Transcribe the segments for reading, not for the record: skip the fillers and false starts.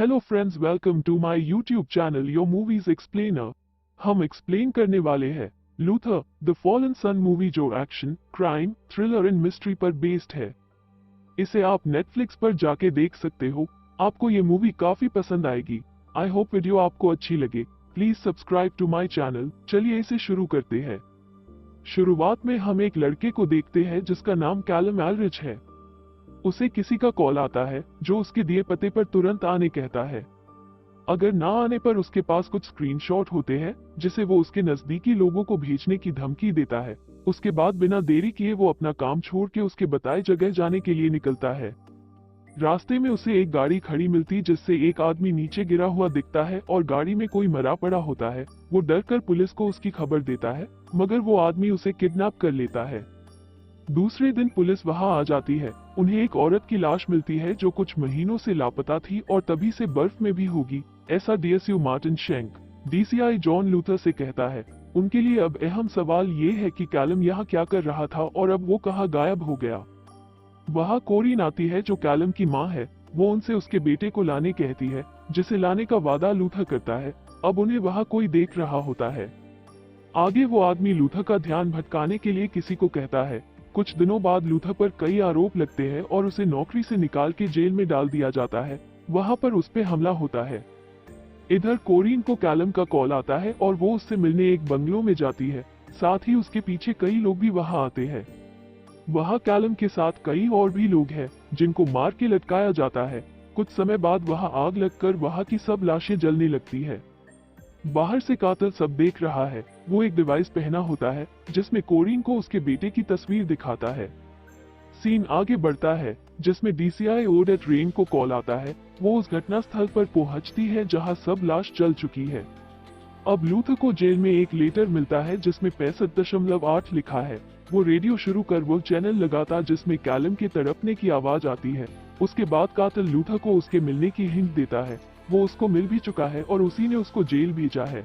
Hello friends, welcome to my YouTube channel your movies explainer. हम explain करने वाले हैं Luther the fallen son movie, जो action, crime, thriller and mystery पर based है। इसे आप नेटफ्लिक्स पर जाके देख सकते हो। आपको ये मूवी काफी पसंद आएगी। आई होप वीडियो आपको अच्छी लगे। Please subscribe to my channel. चलिए इसे शुरू करते हैं। शुरुआत में हम एक लड़के को देखते हैं जिसका नाम कैलम एलरिच है। उसे किसी का कॉल आता है जो उसके दिए पते पर तुरंत आने कहता है। अगर ना आने पर उसके पास कुछ स्क्रीनशॉट होते हैं जिसे वो उसके नजदीकी लोगों को भेजने की धमकी देता है। उसके बाद बिना देरी किए वो अपना काम छोड़ के उसके बताए जगह जाने के लिए निकलता है। रास्ते में उसे एक गाड़ी खड़ी मिलती जिससे एक आदमी नीचे गिरा हुआ दिखता है और गाड़ी में कोई मरा पड़ा होता है। वो डर कर पुलिस को उसकी खबर देता है, मगर वो आदमी उसे किडनैप कर लेता है। दूसरे दिन पुलिस वहां आ जाती है। उन्हें एक औरत की लाश मिलती है जो कुछ महीनों से लापता थी और तभी से बर्फ में भी होगी, ऐसा DSU Martin shank DCI John Luther से कहता है। उनके लिए अब अहम सवाल ये है कि कैलम यहाँ क्या कर रहा था और अब वो कहाँ गायब हो गया। वहाँ कोरिन आती है जो कैलम की माँ है। वो उनसे उसके बेटे को लाने कहती है, जिसे लाने का वादा लूथर करता है। अब उन्हें वहाँ कोई देख रहा होता है। आगे वो आदमी लूथर का ध्यान भटकाने के लिए किसी को कहता है। कुछ दिनों बाद लूथर पर कई आरोप लगते हैं और उसे नौकरी से निकाल के जेल में डाल दिया जाता है। वहां पर उस पे हमला होता है। इधर कोरिन को कैलम का कॉल आता है और वो उससे मिलने एक बंगलो में जाती है। साथ ही उसके पीछे कई लोग भी वहां आते हैं। वहां कैलम के साथ कई और भी लोग हैं जिनको मार के लटकाया जाता है। कुछ समय बाद वहां आग लगकर वहां की सब लाशें जलने लगती है। बाहर से कातिल सब देख रहा है। वो एक डिवाइस पहना होता है जिसमें कोरिन को उसके बेटे की तस्वीर दिखाता है। सीन आगे बढ़ता है जिसमें डीसीआई ओडेट रेन को कॉल आता है। वो उस घटना स्थल पर पहुंचती है जहां सब लाश जल चुकी है। अब लूथर को जेल में एक लेटर मिलता है जिसमें 65.8 लिखा है। वो रेडियो शुरू कर वो चैनल लगाता जिसमें कैलम के तड़पने की आवाज आती है। उसके बाद कातिल लूथर को उसके मिलने की हिंट देता है। वो उसको मिल भी चुका है और उसी ने उसको जेल भेजा है।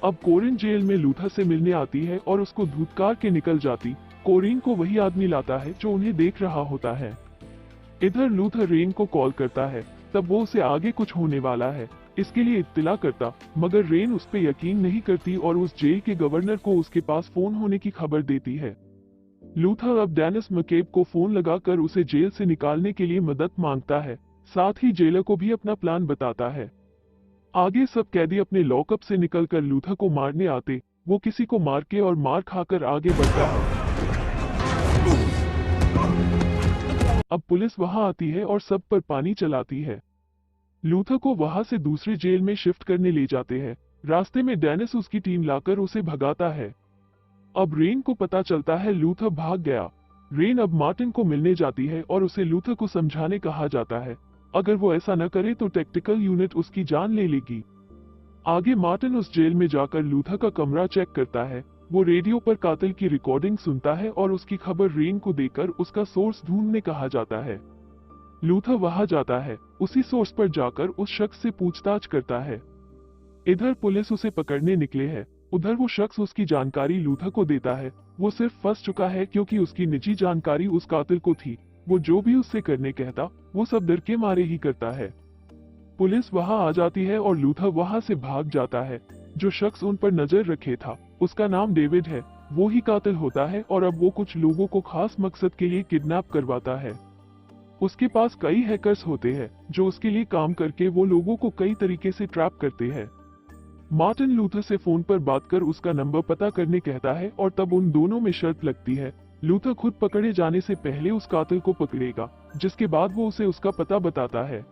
अब कोरिन जेल में लूथर से मिलने आती है और उसको धुतकार के निकल जाती। कोरिन को वही आदमी लाता है जो उन्हें देख रहा होता है। इधर लूथर रेन को कॉल करता है। तब वो उसे आगे कुछ होने वाला है इसके लिए इत्तला करता, मगर रेन उस पर यकीन नहीं करती और उस जेल के गवर्नर को उसके पास फोन होने की खबर देती है। लूथर अब डेनिस मैकेब को फोन लगाकर उसे जेल से निकालने के लिए मदद मांगता है। साथ ही जेलर को भी अपना प्लान बताता है। आगे सब कैदी अपने लॉकअप से निकलकर लूथर को मारने आते। वो किसी को मार के और मार खाकर आगे बढ़ता है। अब पुलिस वहां आती है और सब पर पानी चलाती है। लूथर को वहां से दूसरे जेल में शिफ्ट करने ले जाते हैं। रास्ते में डेनिस उसकी टीम लाकर उसे भगाता है। अब रेन को पता चलता है लूथर भाग गया। रेन अब मार्टिन को मिलने जाती है और उसे लूथर को समझाने कहा जाता है। अगर वो ऐसा न करे तो टैक्टिकल यूनिट उसकी जान ले लेगी। आगे मार्टिन उस जेल में जाकर लूथर का कमरा चेक करता है। वो रेडियो पर कातिल की रिकॉर्डिंग सुनता है और उसकी खबर रेन को देकर उसका सोर्स ढूंढने कहा जाता है। लूथर वहां जाता है। उसी सोर्स पर जाकर उस शख्स से पूछताछ करता है। इधर पुलिस उसे पकड़ने निकले है। उधर वो शख्स उसकी जानकारी लूथर को देता है। वो सिर्फ फंस चुका है क्योंकि उसकी निजी जानकारी उस कातिल को थी। वो जो भी उससे करने कहता वो सब डर के मारे ही करता है। पुलिस वहां आ जाती है और लूथर वहां से भाग जाता है। जो शख्स उन पर नजर रखे था उसका नाम डेविड है। वो ही कातिल होता है और अब वो कुछ लोगों को खास मकसद के लिए किडनैप करवाता है। उसके पास कई हैकर्स होते हैं जो उसके लिए काम करके वो लोगों को कई तरीके से ट्रैप करते हैं। मार्टिन लूथर से फोन पर बात कर उसका नंबर पता करने कहता है और तब उन दोनों में शर्त लगती है। लूथर खुद पकड़े जाने से पहले उस कातिल को पकड़ेगा, जिसके बाद वो उसे उसका पता बताता है।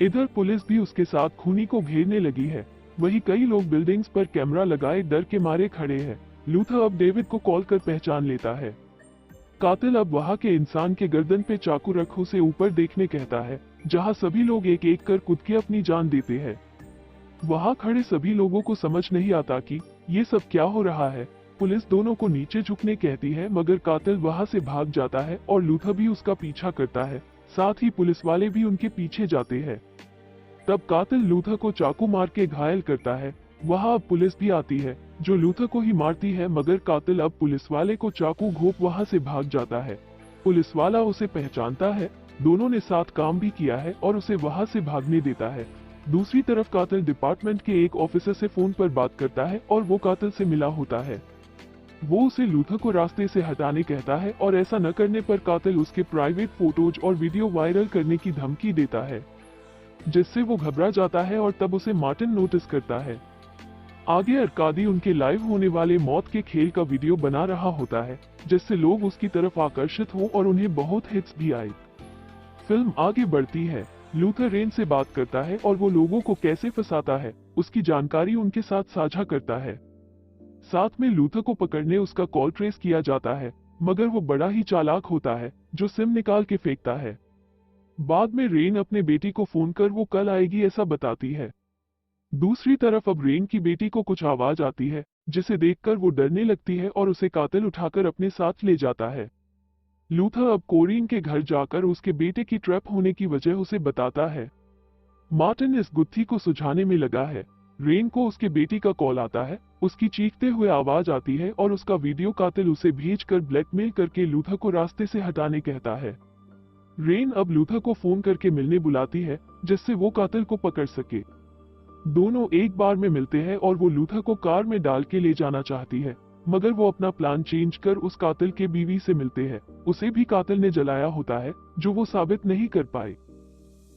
इधर पुलिस भी उसके साथ खूनी को घेरने लगी है। वही कई लोग बिल्डिंग्स पर कैमरा लगाए डर के मारे खड़े हैं। लूथर अब डेविड को कॉल कर पहचान लेता है। कातिल अब वहां के इंसान के गर्दन पे चाकू रख उसे ऊपर देखने कहता है, जहां सभी लोग एक एक कर कूद के अपनी जान देते हैं। वहां खड़े सभी लोगों को समझ नहीं आता कि ये सब क्या हो रहा है। पुलिस दोनों को नीचे झुकने कहती है, मगर कातिल वहां से भाग जाता है और लूथर भी उसका पीछा करता है। साथ ही पुलिस वाले भी उनके पीछे जाते हैं। तब कातिल लूथर को चाकू मार के घायल करता है। वहां अब पुलिस भी आती है जो लूथर को ही मारती है, मगर कातिल अब पुलिस वाले को चाकू घोंप वहां से भाग जाता है। पुलिस वाला उसे पहचानता है दोनों ने साथ काम भी किया है और उसे वहां से भागने देता है। दूसरी तरफ कातिल डिपार्टमेंट के एक ऑफिसर से फोन पर बात करता है और वो कातिल से मिला होता है। वो उसे लूथर को रास्ते से हटाने कहता है और ऐसा न करने पर कातिल उसके प्राइवेट फोटोज और वीडियो वायरल करने की धमकी देता है, जिससे वो घबरा जाता है और तब उसे मार्टिन नोटिस करता है। आगे अरकादी उनके लाइव होने वाले मौत के खेल का वीडियो बना रहा होता है, जिससे लोग उसकी तरफ आकर्षित हो और उन्हें बहुत हिट्स भी आए। फिल्म आगे बढ़ती है। लूथर रेन से बात करता है और वो लोगों को कैसे फंसाता है उसकी जानकारी उनके साथ साझा करता है। साथ में लूथर को पकड़ने उसका कॉल ट्रेस किया जाता है, मगर वो बड़ा ही चालाक होता है जो सिम निकाल के फेंकता है। बाद में रेन अपने बेटी को फोन कर वो कल आएगी ऐसा बताती है। दूसरी तरफ अब रेन की बेटी को कुछ आवाज आती है, जिसे देखकर वो डरने लगती है और उसे कातिल उठाकर अपने साथ ले जाता है। लूथर अब कोरीन के घर जाकर उसके बेटे की ट्रैप होने की वजह उसे बताता है। मार्टिन इस गुत्थी को सुझाने में लगा है। रेन को उसके बेटी का कॉल आता है, उसकी चीखते हुए आवाज आती है और उसका वीडियो कातिल उसे भेजकर ब्लैकमेल करके लूथर को रास्ते से हटाने कहता है। रेन अब लूथर को फोन करके मिलने बुलाती है, जिससे वो कातिल को पकड़ सके। दोनों एक बार में मिलते हैं और वो लूथर को कार में डाल के ले जाना चाहती है, मगर वो अपना प्लान चेंज कर उस कातिल के बीवी से मिलते हैं। उसे भी कातिल ने जलाया होता है, जो वो साबित नहीं कर पाए।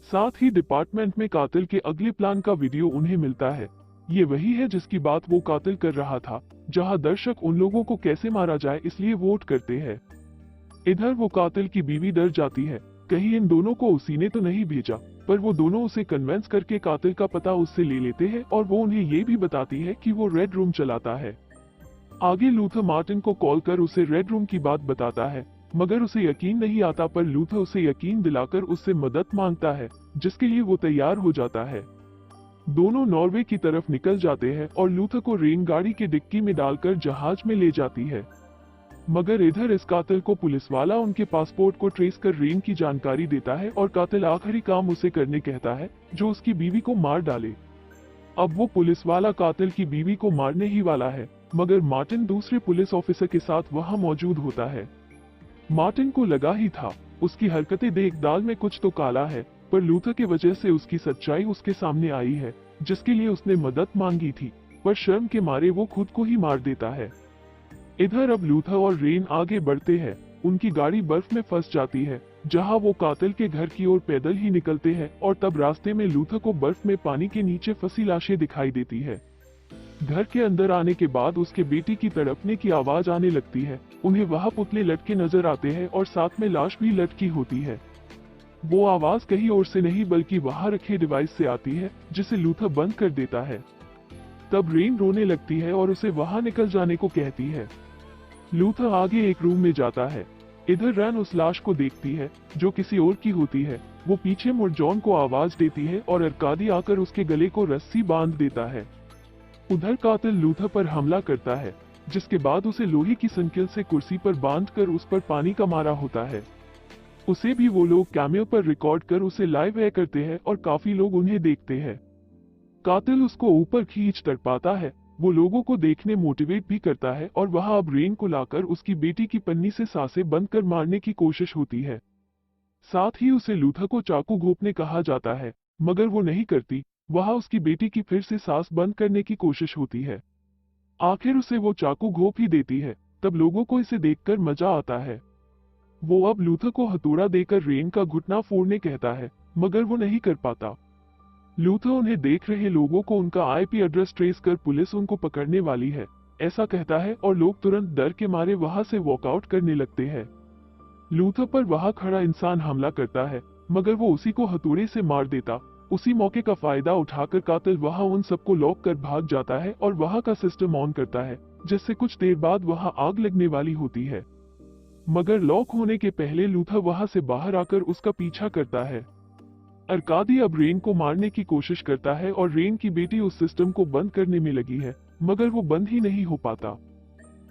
साथ ही डिपार्टमेंट में कातिल के अगले प्लान का वीडियो उन्हें मिलता है। ये वही है जिसकी बात वो कातिल कर रहा था, जहां दर्शक उन लोगों को कैसे मारा जाए इसलिए वोट करते हैं। इधर वो कातिल की बीवी डर जाती है, कहीं इन दोनों को उसी ने तो नहीं भेजा, पर वो दोनों उसे कन्विंस करके कातिल का पता उससे ले लेते हैं और वो उन्हें ये भी बताती है कि वो रेड रूम चलाता है। आगे लूथर मार्टिन को कॉल कर उसे रेड रूम की बात बताता है, मगर उसे यकीन नहीं आता, पर लूथर उसे यकीन दिलाकर उससे मदद मांगता है, जिसके लिए वो तैयार हो जाता है। दोनों नॉर्वे की तरफ निकल जाते हैं और लूथर को रेन गाड़ी के डिक्की में डालकर जहाज में ले जाती है। मगर इधर इस कातिल को पुलिस वाला उनके पासपोर्ट को ट्रेस कर रेन की जानकारी देता है और कातिल आखिरी काम उसे करने कहता है, जो उसकी बीवी को मार डाले। अब वो पुलिस वाला कातिल की बीवी को मारने ही वाला है, मगर मार्टिन दूसरे पुलिस ऑफिसर के साथ वहां मौजूद होता है। मार्टिन को लगा ही था, उसकी हरकतें देख दाल में कुछ तो काला है, पर लूथर की वजह से उसकी सच्चाई उसके सामने आई है, जिसके लिए उसने मदद मांगी थी, पर शर्म के मारे वो खुद को ही मार देता है। इधर अब लूथर और रेन आगे बढ़ते हैं। उनकी गाड़ी बर्फ में फंस जाती है, जहां वो कातिल के घर की ओर पैदल ही निकलते हैं और तब रास्ते में लूथर को बर्फ में पानी के नीचे फंसी लाशें दिखाई देती है। घर के अंदर आने के बाद उसके बेटी की तड़पने की आवाज आने लगती है। उन्हें वहां पुतले लटके नजर आते हैं और साथ में लाश भी लटकी होती है। वो आवाज कहीं और से नहीं बल्कि वहां रखे डिवाइस से आती है, जिसे लूथर बंद कर देता है। तब रेन रोने लगती है और उसे वहां निकल जाने को कहती है। लूथर आगे एक रूम में जाता है। इधर रैन उस लाश को देखती है, जो किसी और की होती है। वो पीछे मुड़ जॉन को आवाज देती है और अरकादी आकर उसके गले को रस्सी बांध देता है। उधर कातिल लूथर पर हमला करता है, जिसके बाद उसे लोहे की संकील से कुर्सी पर बांधकर उस पर पानी का मारा होता है। उसे भी वो लोग कैमियो पर रिकॉर्ड कर उसे लाइव एयर करते हैं और काफी लोग उन्हें देखते हैं। कातिल उसको ऊपर खींच तड़पाता है। वो लोगों को देखने मोटिवेट भी करता है और वहां अब रेन को लाकर उसकी बेटी की पन्नी से सांसें बंद कर मारने की कोशिश होती है। साथ ही उसे लूथर को चाकू घोंपने कहा जाता है, मगर वो नहीं करती। वहां उसकी बेटी की फिर से सांस बंद करने की कोशिश होती है। आखिर उसे वो चाकू घोंप ही देती है। तब लोगों को इसे देखकर मजा आता है। वो अब लूथर को हथौड़ा देकर रेन का घुटना फोड़ने कहता है, मगर वो नहीं कर पाता। लूथर उन्हें देख रहे लोगों को उनका आईपी एड्रेस ट्रेस कर पुलिस उनको पकड़ने वाली है ऐसा कहता है और लोग तुरंत डर के मारे वहां से वॉकआउट करने लगते हैं। लूथर पर वहां खड़ा इंसान हमला करता है, मगर वो उसी को हथौड़े से मार देता। उसी मौके का फायदा उठाकर कातिल वहां उन सबको लॉक कर भाग जाता है और वहां का सिस्टम ऑन करता है, जिससे कुछ देर बाद वहां आग लगने वाली होती है। मगर लॉक होने के पहले लूथर वहां से बाहर आकर उसका पीछा करता है। अरकादी अब रेन को मारने की कोशिश करता है और रेन की बेटी उस सिस्टम को बंद करने में लगी है, मगर वो बंद ही नहीं हो पाता।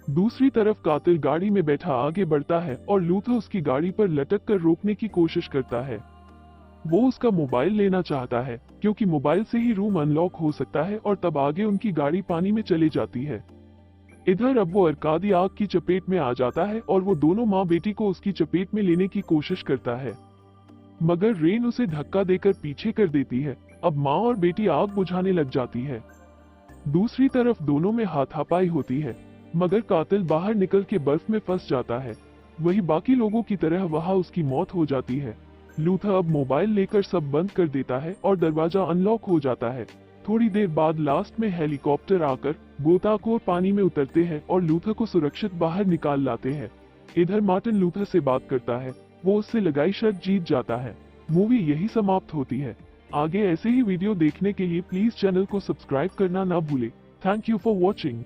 दूसरी तरफ कातिल गाड़ी में बैठा आगे बढ़ता है और लूथर उसकी गाड़ी पर लटक कर रोकने की कोशिश करता है। वो उसका मोबाइल लेना चाहता है, क्योंकि मोबाइल से ही रूम अनलॉक हो सकता है, और तब आगे उनकी गाड़ी पानी में चली जाती है। इधर अब वो अरकादी आग की चपेट में आ जाता है और वो दोनों माँ बेटी को उसकी चपेट में लेने की कोशिश करता है। मगर रेन उसे धक्का देकर पीछे कर देती है। अब माँ और बेटी आग बुझाने लग जाती है। दूसरी तरफ दोनों में हाथापाई होती है, मगर कातिल बाहर निकल के बर्फ में फंस जाता है। वही बाकी लोगों की तरह वहां उसकी मौत हो जाती है। लूथर अब मोबाइल लेकर सब बंद कर देता है और दरवाजा अनलॉक हो जाता है। थोड़ी देर बाद लास्ट में हेलीकॉप्टर आकर गोताखोर पानी में उतरते हैं और लूथर को सुरक्षित बाहर निकाल लाते हैं। इधर मार्टिन लूथर से बात करता है, वो उससे लगाई शर्त जीत जाता है। मूवी यही समाप्त होती है। आगे ऐसे ही वीडियो देखने के लिए प्लीज चैनल को सब्सक्राइब करना ना भूले। Thank you for watching.